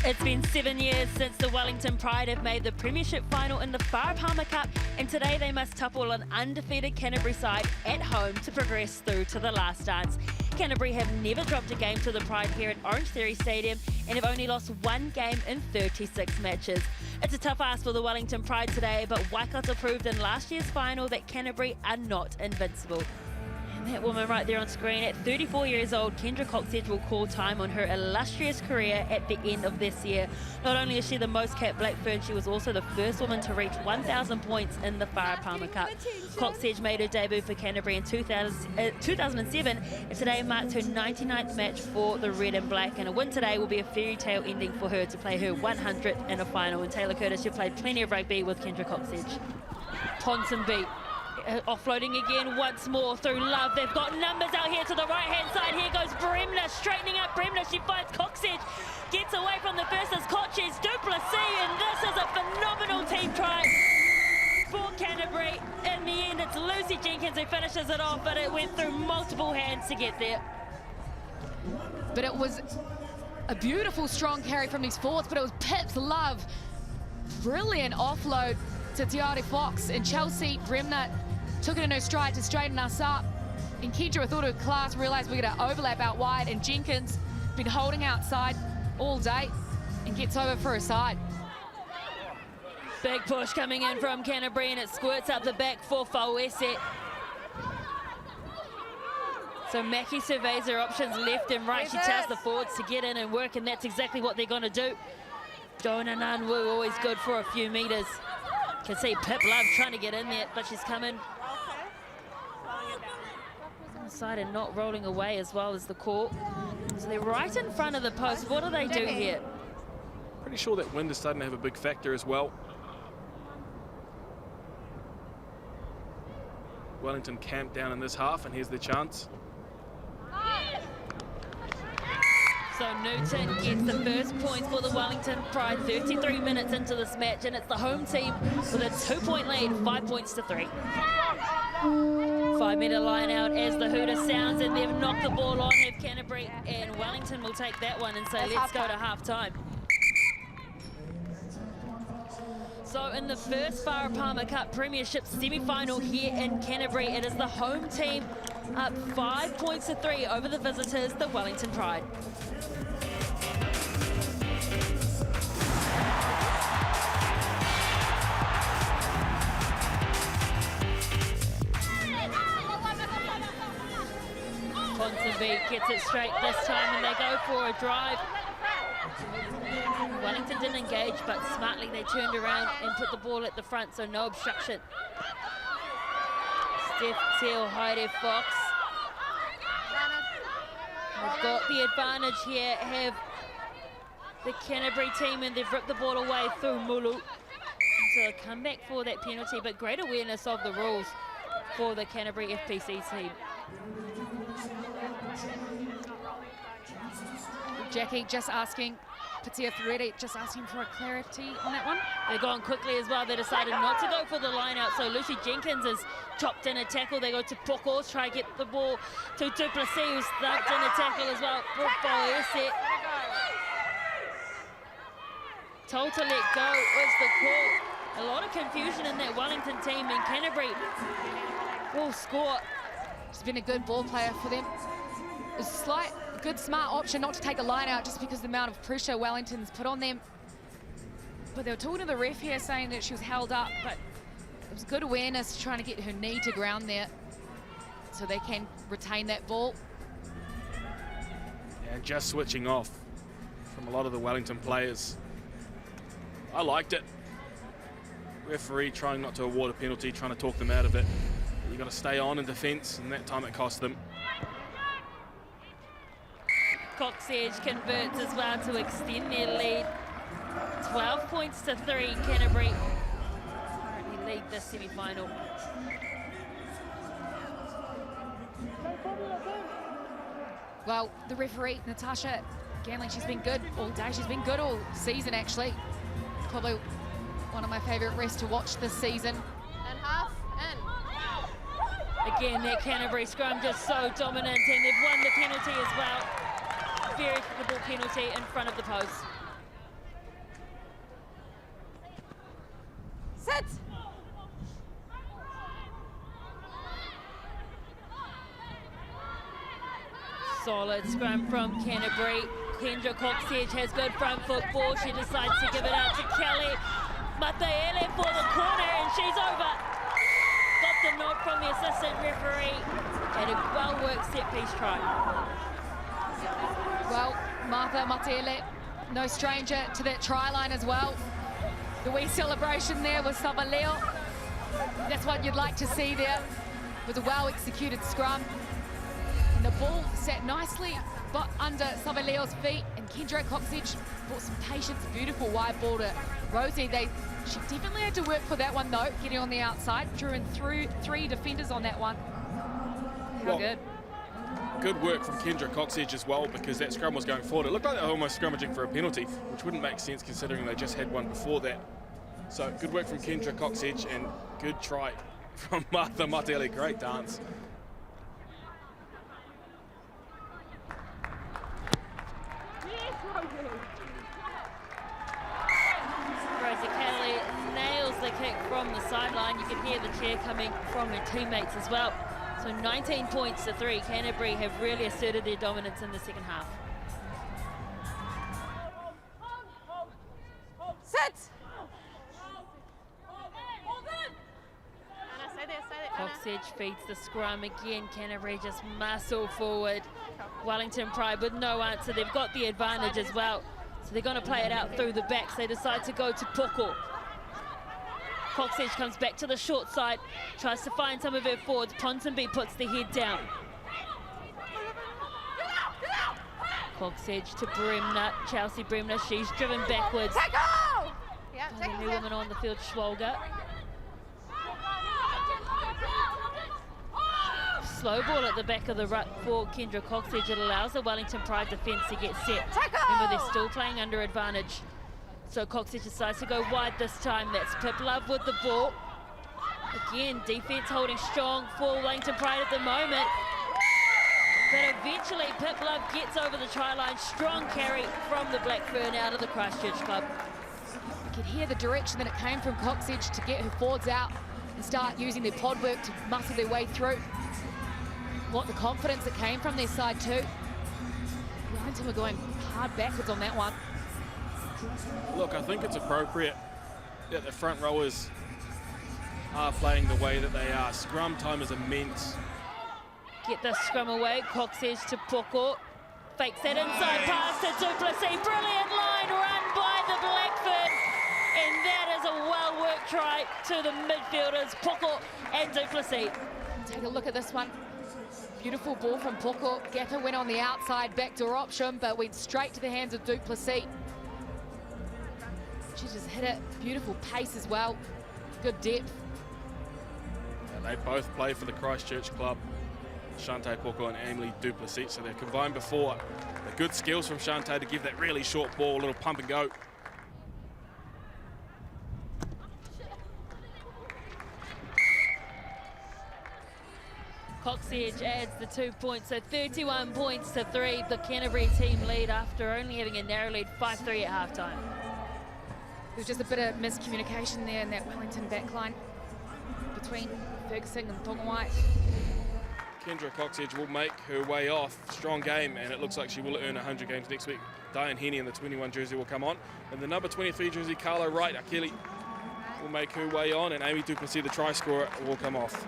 It's been 7 years since the Wellington Pride have made the premiership final in the Farah Palmer Cup, and today they must topple an undefeated Canterbury side at home to progress through to the last dance. Canterbury have never dropped a game to the Pride here at Orange Theory Stadium and have only lost one game in 36 matches. It's a tough ask for the Wellington Pride today, but Waikato proved in last year's final that Canterbury are not invincible. And that woman right there on screen, at 34 years old, Kendra Coxedge will call time on her illustrious career at the end of this year. Not only is she the most capped Black Fern, she was also the first woman to reach 1,000 points in the Farah Palmer Cup. Coxedge made her debut for Canterbury in 2007, and today marked her 99th match for the Red and Black. And a win today will be a fairy tale ending for her to play her 100th in a final. And Taylor Curtis, she played plenty of rugby with Kendra Coxedge. Ponsonby. Offloading again once more through Love. They've got numbers out here to the right-hand side. Here goes Bremner, straightening up Bremner. She finds Coxedge, gets away from the first as Coxedge, Duplessis, and this is a phenomenal team try for Canterbury. In the end, it's Lucy Jenkins who finishes it off, but it went through multiple hands to get there. But it was a beautiful, strong carry from these forwards, but it was Pip's Love. Brilliant offload to Tiare Fox, and Chelsea Bremner took it in her stride to straighten us up. And Kendra, with all her class, realised we're going to overlap out wide, and Jenkins been holding outside all day and gets over for her side. Big push coming in from Canterbury, and it squirts up the back for Fawese. So Mackie surveys her options left and right. She tells the forwards to get in and work, and that's exactly what they're going to do. Jonah Nunwu, always good for a few metres. Can see Pip Love trying to get in there, but she's coming inside and not rolling away as well as the call. So they're right in front of the post. What do they do here? Pretty sure that wind is starting to have a big factor as well. Wellington camped down in this half, and here's the chance. So Newton gets the first points for the Wellington Pride 33 minutes into this match, and it's the home team with a 2-point lead, 5 points to 3. 5-metre line out as the hooter sounds, and they've knocked the ball on of Canterbury, and Wellington will take that one and say, let's go to half-time. So in the first Farah Palmer Cup Premiership semi-final here in Canterbury, it is the home team up 5 points to 3 over the visitors, the Wellington Pride. Ponsonby gets it straight this time, and they go for a drive. Wellington didn't engage, but smartly they turned around and put the ball at the front, so no obstruction. Steph Teal, Heidi Fox. They've got the advantage here, have the Canterbury team, and they've ripped the ball away through Mulu. So a comeback for that penalty, but great awareness of the rules for the Canterbury FPC team. Jackie just asking, Patia Ferretti just asking for a clarity on that one. They're going quickly as well. They decided not to go for the line out. So Lucy Jenkins has chopped in a tackle. They go to Pokos, try to get the ball to Duplessis, who's stuck in a tackle as well. Told to let go was the call. A lot of confusion in that Wellington team, and Canterbury will score. She's been a good ball player for them. A slight, good, smart option not to take the line out just because of the amount of pressure Wellington's put on them. But they were talking to the ref here saying that she was held up, but it was good awareness trying to get her knee to ground there so they can retain that ball. And just switching off from a lot of the Wellington players. I liked it. Referee trying not to award a penalty, trying to talk them out of it. You've got to stay on in defence, and that time it cost them. Coxedge converts as well to extend their lead. 12 points to 3, Canterbury currently lead this semi-final. Well, the referee, Natasha Ganling, she's been good all day. She's been good all season, actually. Probably one of my favourite refs to watch this season. And half, and. Again, that Canterbury scrum just so dominant, and they've won the penalty as well. Very capable penalty in front of the post. Solid scrum from Canterbury. Kendra Coxedge has good front foot ball. She decides to give it out to Kelly. Mataele for the corner, and she's over. Got the nod from the assistant referee, and a well-worked set-piece try. Well, Martha Mataele, no stranger to that try line as well. The wee celebration there with Sabaleo. That's what you'd like to see there. It was a well-executed scrum. And the ball sat nicely but under Sabaleo's feet, and Kendra Coxedge brought some patience. Beautiful wide ball to Rosie. She definitely had to work for that one though, getting on the outside. Drew in through 3 defenders on that one. How good. Good work from Kendra Coxedge as well, because that scrum was going forward. It looked like they were almost scrummaging for a penalty, which wouldn't make sense considering they just had one before that. So good work from Kendra Coxedge and good try from Martha Mataele. Great dance. Rosie Kelly nails the kick from the sideline. You can hear the cheer coming from her teammates as well. So 19 points to 3. Canterbury have really asserted their dominance in the second half. Sit! Anna, stay there, Anna. Coxedge feeds the scrum again. Canterbury just muscle forward. Wellington Pride with no answer. They've got the advantage as well. So they're going to play it out through the backs. They decide to go to Poko. Coxedge comes back to the short side, tries to find some of her forwards. Ponsonby puts the head down. Coxedge to Bremner, Chelsea Bremner. She's driven backwards. Tackle! Yeah, And the new woman on the field, Schwolger. Slow ball at the back of the ruck for Kendra Coxedge. It allows the Wellington Pride defence to get set. Remember, they're still playing under advantage. So Coxedge decides to go wide this time. That's Pip Love with the ball. Again, defence holding strong for Wellington Pride at the moment. But eventually, Pip Love gets over the try line. Strong carry from the Blackfern out of the Christchurch club. You could hear the direction that it came from Coxedge to get her forwards out and start using their pod work to muscle their way through. What the confidence that came from their side too. Wellington were going hard backwards on that one. Look, I think it's appropriate that the front rowers are playing the way that they are. Scrum time is immense. Get the scrum away. Coxedge to Poko. Fakes that inside pass to Duplessis. Brilliant line run by the Blackfern. And that is a well-worked try to the midfielders, Poko and Duplessis. Take a look at this one. Beautiful ball from Poko. Gaffer went on the outside, backdoor option, but went straight to the hands of Duplessis. She just hit it. Beautiful pace as well. Good depth. And they both play for the Christchurch club. Shante Poko and Emily Duplessis. So they've combined before. The good skills from Shante to give that really short ball, a little pump and go. Coxedge adds the 2 points, so 31 points to 3. The Canterbury team lead after only having a narrow lead, 5-3 at halftime. There was just a bit of miscommunication there in that Wellington backline between Ferguson and Tongawai. Kendra Coxedge will make her way off. Strong game, and it looks like she will earn 100 games next week. Diane Henney in the 21 jersey will come on. And the number 23 jersey, Carla Wright Akeli, will make her way on, and Amy Duplessis, the try scorer, will come off.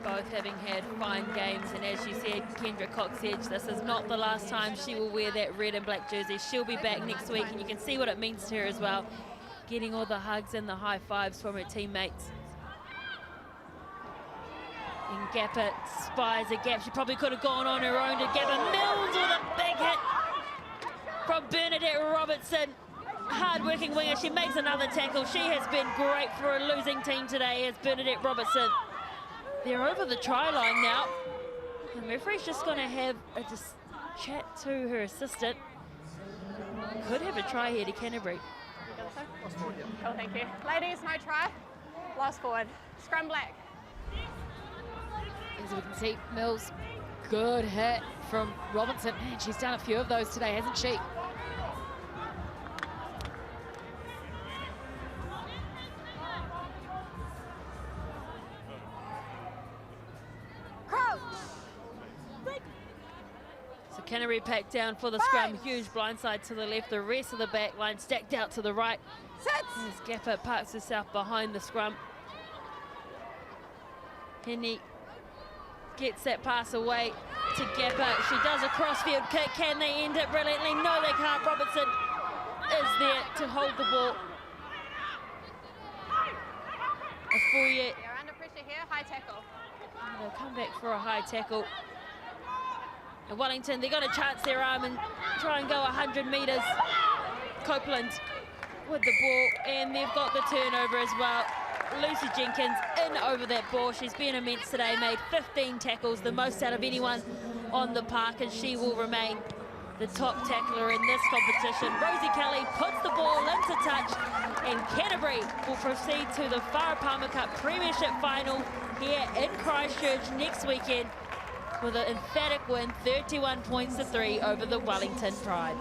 Both having had fine games, and as you said, Kendra Coxedge, this is not the last time she will wear that red and black jersey. She'll be back next week, and you can see what it means to her as well, getting all the hugs and the high fives from her teammates. And Gapper spies a gap. She probably could have gone on her own to Gapper. Mills with a big hit from Bernadette Robertson. Hard-working winger. She makes another tackle. She has been great for a losing team today as Bernadette Robertson. They're over the try line now. The referee's just going to have a chat to her assistant. Could have a try here to Canterbury. Oh, thank you. Ladies, no try. Lost forward. Scrum black. As we can see, Mills, good hit from Robinson. Man, she's done a few of those today, hasn't she? Canterbury packed down for the scrum. Huge blindside to the left. The rest of the back line stacked out to the right. As Gapper parks herself behind the scrum. Penny gets that pass away to Gapper. She does a crossfield kick. Can they end it brilliantly? No, they can't. Robertson is there to hold the ball. Afuye. You're under pressure here, high tackle. They'll come back for a high tackle. And Wellington, they're going to chance their arm and try and go 100 metres. Copeland with the ball, and they've got the turnover as well. Lucy Jenkins in over that ball. She's been immense today, made 15 tackles, the most out of anyone on the park, and she will remain the top tackler in this competition. Rosie Kelly puts the ball into touch, and Canterbury will proceed to the Farah Palmer Cup Premiership final here in Christchurch next weekend with an emphatic win, 31 points to 3 over the Wellington Pride.